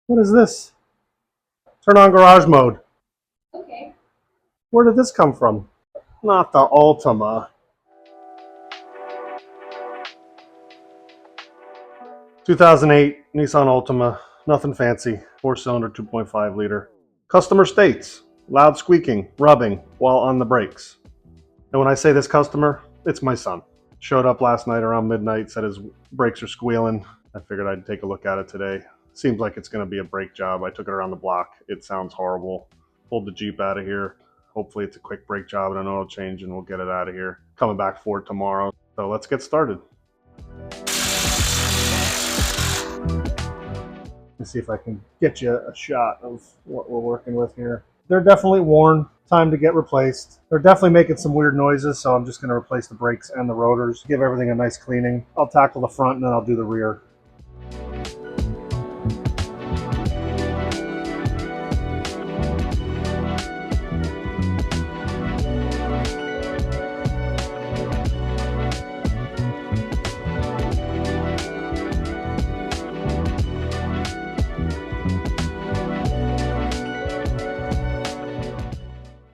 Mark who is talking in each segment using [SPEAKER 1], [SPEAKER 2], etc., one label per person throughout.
[SPEAKER 1] What is this? Turn on garage mode.
[SPEAKER 2] Okay.
[SPEAKER 1] Where did this come from? Not the Altima. 2008 Nissan Altima. Nothing fancy. 4-cylinder, 2.5 liter. Customer states, loud squeaking, rubbing while on the brakes. And when I say this customer, it's my son. Showed up last night around midnight, said his brakes are squealing. I figured I'd take a look at it today. Seems like it's going to be a brake job. I took it around the block. It sounds horrible. Pulled the Jeep out of here. Hopefully it's a quick brake job and an oil change and we'll get it out of here. Coming back for it tomorrow. So let's get started. Let's see if I can get you a shot of what we're working with here. They're definitely worn. Time to get replaced. They're definitely making some weird noises, so I'm just going to replace the brakes and the rotors. Give everything a nice cleaning. I'll tackle the front and then I'll do the rear.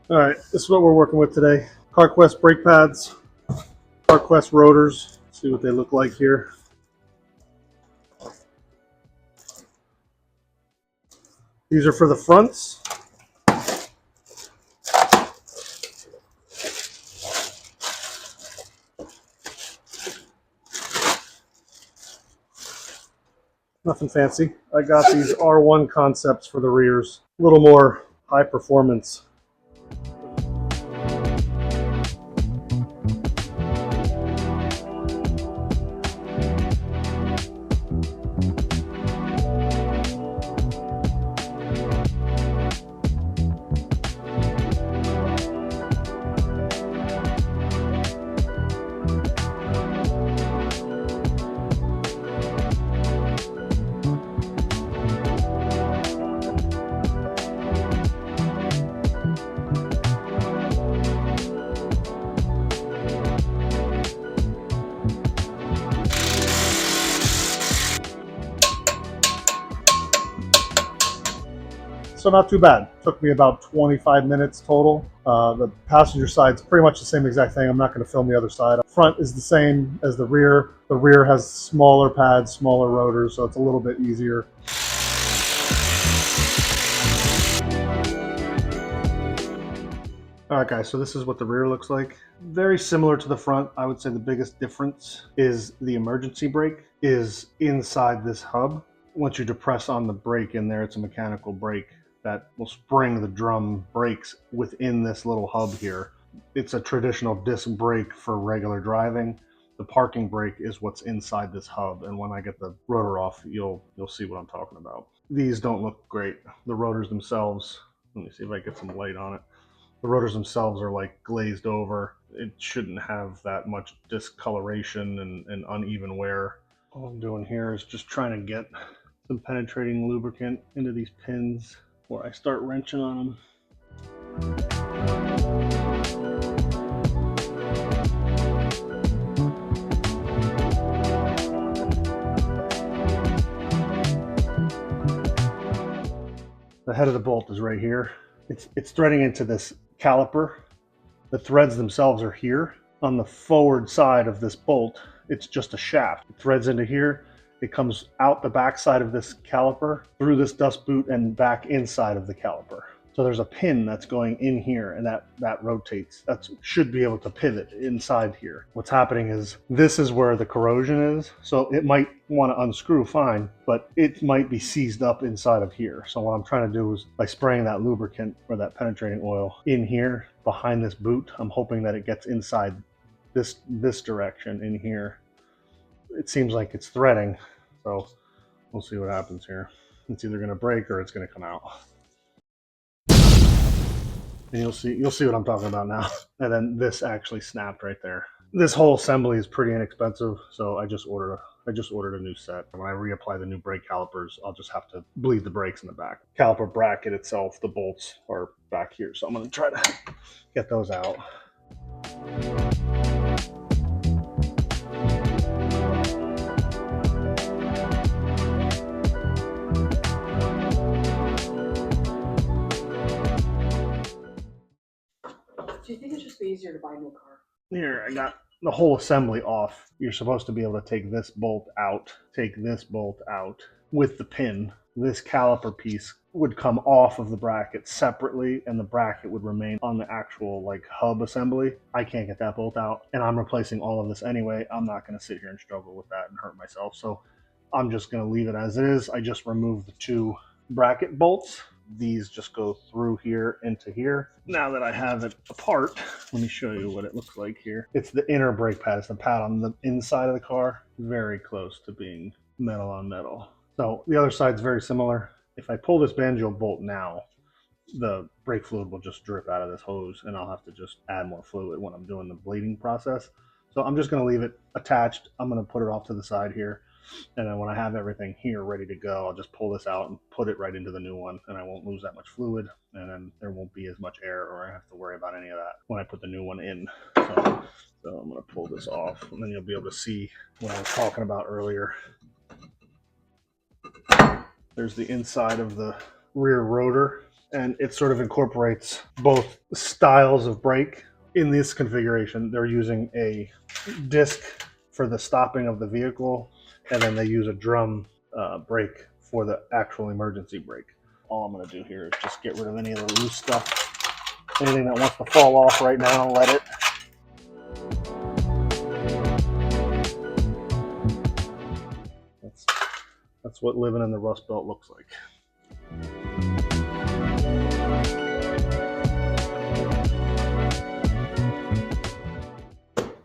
[SPEAKER 1] All right, this is what we're working with today. CarQuest brake pads, CarQuest rotors. See what they look like here. These are for the fronts. Nothing fancy. I got these R1 concepts for the rears. A little more high performance. So not too bad. Took me about 25 minutes total. The passenger side's pretty much the same exact thing. I'm not going to film the other side. Front is the same as the rear. The rear has smaller pads, smaller rotors, so it's a little bit easier. All right, guys, so this is what the rear looks like. Very similar to the front. I would say the biggest difference is the emergency brake is inside this hub. Once you depress on the brake in there, it's a mechanical brake that will spring the drum brakes within this little hub here. It's a traditional disc brake for regular driving. The parking brake is what's inside this hub, and when I get the rotor off, you'll see what I'm talking about. These don't look great. The rotors themselves, let me see if I get some light on it. The rotors themselves are like glazed over. It shouldn't have that much discoloration and uneven wear. All I'm doing here is just trying to get some penetrating lubricant into these pins before I start wrenching on them. The head of the bolt is right here. It's threading into this caliper. The threads themselves are here. On the forward side of this bolt, it's just a shaft. It threads into here. It comes out the back side of this caliper, through this dust boot, and back inside of the caliper. So there's a pin that's going in here, and that rotates. That should be able to pivot inside here. What's happening is this is where the corrosion is. So it might want to unscrew fine, but it might be seized up inside of here. So what I'm trying to do is, by spraying that lubricant or that penetrating oil in here behind this boot, I'm hoping that it gets inside this direction in here. It seems like it's threading, so we'll see what happens here. It's either going to break or it's going to come out. And you'll see what I'm talking about now. And then this actually snapped right there. This whole assembly is pretty inexpensive, so I just ordered a new set. When I reapply the new brake calipers, I'll just have to bleed the brakes in the back. Caliper bracket itself, the bolts are back here, so I'm going to try to get those out.
[SPEAKER 2] easier to buy a new car.
[SPEAKER 1] Here, I got the whole assembly off. You're supposed to be able to take this bolt out, take this bolt out with the pin. This caliper piece would come off of the bracket separately, and the bracket would remain on the actual like hub assembly. I can't get that bolt out, and I'm replacing all of this anyway. I'm not going to sit here and struggle with that and hurt myself, so I'm just going to leave it as it is. I just removed the 2 bracket bolts. These just go through here into here. Now that I have it apart, let me show you what it looks like here. It's the inner brake pad. It's the pad on the inside of the car. Very close to being metal on metal. So the other side's very similar. If I pull this banjo bolt now, the brake fluid will just drip out of this hose, and I'll have to just add more fluid when I'm doing the bleeding process. So I'm just going to leave it attached. I'm going to put it off to the side here. And then when I have everything here ready to go, I'll just pull this out and put it right into the new one, and I won't lose that much fluid, and then there won't be as much air, or I have to worry about any of that when I put the new one in. So I'm going to pull this off, and then you'll be able to see what I was talking about earlier. There's the inside of the rear rotor, and it sort of incorporates both styles of brake. In this configuration, they're using a disc for the stopping of the vehicle, and then they use a drum brake for the actual emergency brake. All I'm going to do here is just get rid of any of the loose stuff. Anything that wants to fall off right now, let it. That's what living in the Rust Belt looks like.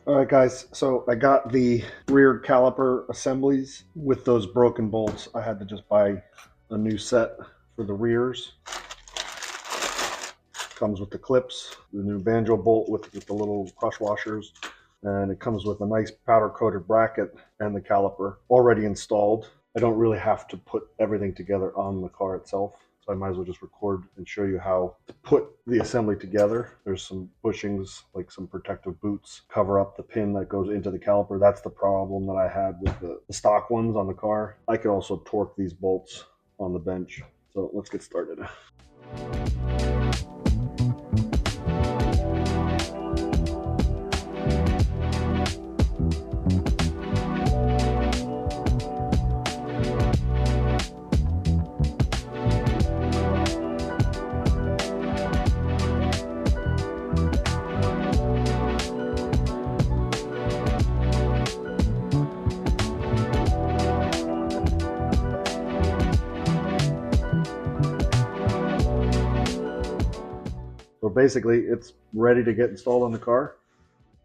[SPEAKER 1] All right, guys, so I got the rear caliper assemblies with those broken bolts. I had to just buy a new set for the rears. Comes with the clips, the new banjo bolt with the little crush washers, and it comes with a nice powder coated bracket and the caliper already installed. I don't really have to put everything together on the car itself, so I might as well just record and show you how to put the assembly together. There's some bushings, like some protective boots, cover up the pin that goes into the caliper. That's the problem that I had with the stock ones on the car. I could also torque these bolts on the bench. So let's get started. So basically, it's ready to get installed on the car.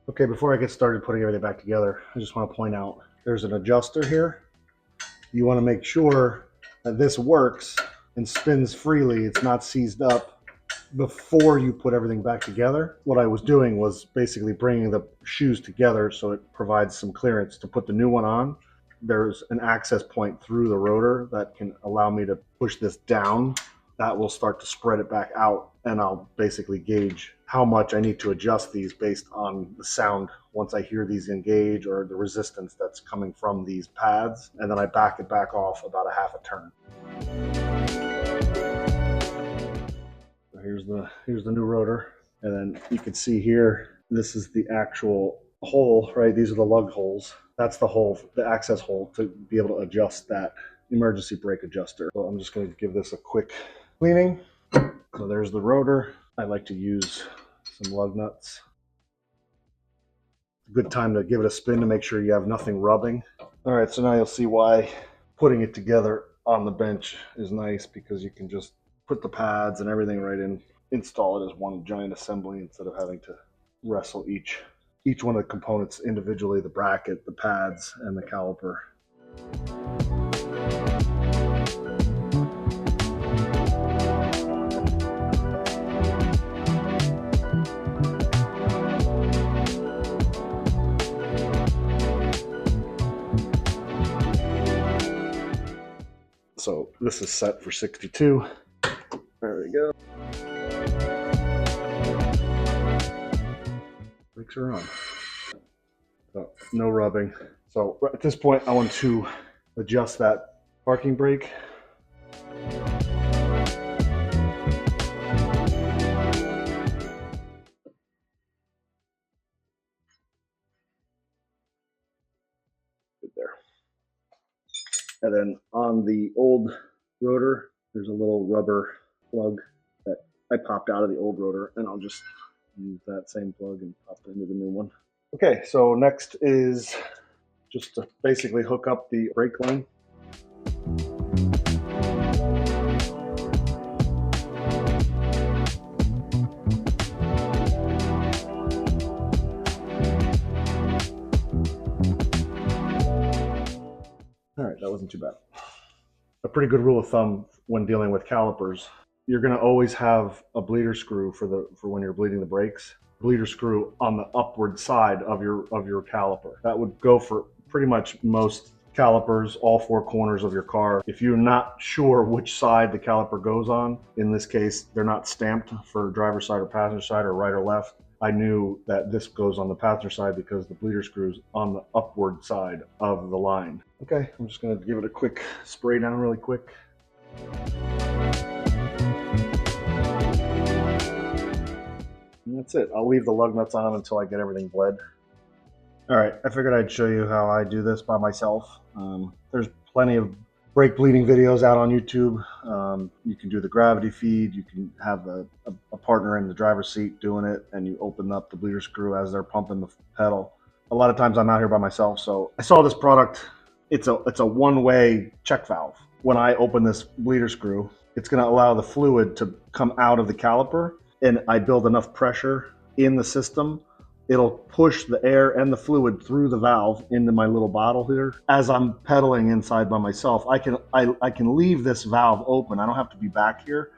[SPEAKER 1] Okay, before I get started putting everything back together, I just want to point out there's an adjuster here. You want to make sure that this works and spins freely. It's not seized up before you put everything back together. What I was doing was basically bringing the shoes together so it provides some clearance to put the new one on. There's an access point through the rotor that can allow me to push this down. That will start to spread it back out, and I'll basically gauge how much I need to adjust these based on the sound once I hear these engage or the resistance that's coming from these pads, and then I back it back off about a half a turn. So here's the new rotor, and then you can see here, this is the actual hole, right? These are the lug holes. That's the hole, the access hole to be able to adjust that emergency brake adjuster. So I'm just going to give this a quick cleaning. So there's the rotor. I like to use some lug nuts. Good time to give it a spin to make sure you have nothing rubbing. All right, so now you'll see why putting it together on the bench is nice, because you can just put the pads and everything right in, install it as one giant assembly instead of having to wrestle each one of the components individually, the bracket, the pads, and the caliper. So this is set for 62. There we go. Brakes are on. So no rubbing. So at this point, I want to adjust that parking brake. And then on the old rotor, there's a little rubber plug that I popped out of the old rotor, and I'll just use that same plug and pop it into the new one. Okay, so next is just to basically hook up the brake line. All right, that wasn't too bad. A pretty good rule of thumb when dealing with calipers, you're going to always have a bleeder screw for when you're bleeding the brakes. Bleeder screw on the upward side of your caliper. That would go for pretty much most calipers, all four corners of your car. If you're not sure which side the caliper goes on, in this case, they're not stamped for driver's side or passenger side or right or left. I knew that this goes on the passenger side because the bleeder screw's on the upward side of the line. Okay, I'm just gonna give it a quick spray down really quick. And that's it. I'll leave the lug nuts on until I get everything bled. All right, I figured I'd show you how I do this by myself. There's plenty of brake bleeding videos out on YouTube. You can do the gravity feed. You can have a partner in the driver's seat doing it, and you open up the bleeder screw as they're pumping the pedal. A lot of times I'm out here by myself, so I saw this product. It's a one-way check valve. When I open this bleeder screw, it's going to allow the fluid to come out of the caliper, and I build enough pressure in the system, it'll push the air and the fluid through the valve into my little bottle here. As I'm pedaling inside by myself, I can leave this valve open. I don't have to be back here,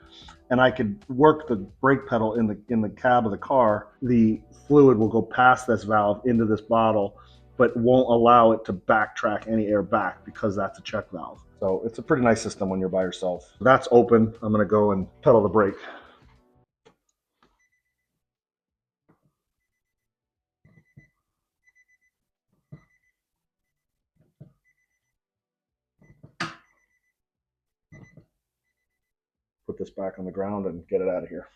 [SPEAKER 1] and I could work the brake pedal in the cab of the car. The fluid will go past this valve into this bottle, but won't allow it to backtrack any air back because that's a check valve. So it's a pretty nice system when you're by yourself. That's open. I'm gonna go and pedal the brake. Put this back on the ground and get it out of here.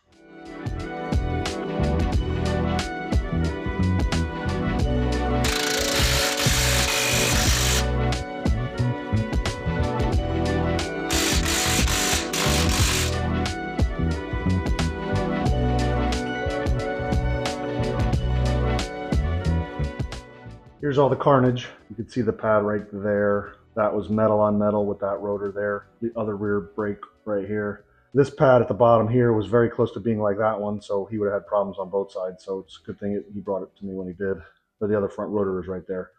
[SPEAKER 1] Here's all the carnage. You can see the pad right there. That was metal on metal with that rotor there. The other rear brake right here. This pad at the bottom here was very close to being like that one, so he would have had problems on both sides. So it's a good thing he brought it to me when he did. But the other front rotor is right there.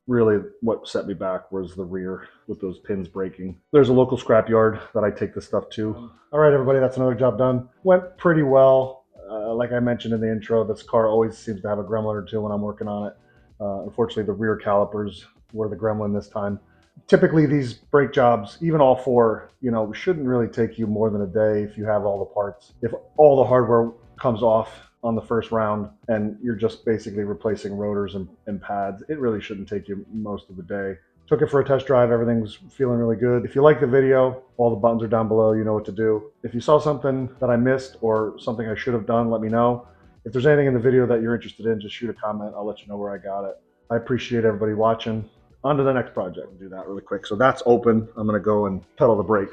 [SPEAKER 1] Really, what set me back was the rear with those pins breaking. There's a local scrapyard that I take this stuff to. All right, everybody, that's another job done. Went pretty well. Like I mentioned in the intro, this car always seems to have a gremlin or two when I'm working on it. Unfortunately, the rear calipers were the gremlin this time. Typically, these brake jobs, even all four, shouldn't really take you more than a day if you have all the parts. If all the hardware comes off on the first round and you're just basically replacing rotors and pads, it really shouldn't take you most of the day. Took it for a test drive. Everything's feeling really good. If you like the video, all the buttons are down below. You know what to do. If you saw something that I missed or something I should have done, let me know. If there's anything in the video that you're interested in, just shoot a comment. I'll let you know where I got it. I appreciate everybody watching. On to the next project. I'll do that really quick. So that's open. I'm going to go and pedal the brake.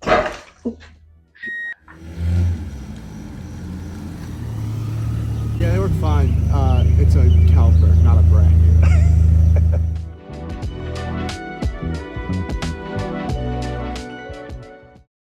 [SPEAKER 2] Yeah, they work fine. It's a caliper, not a brake.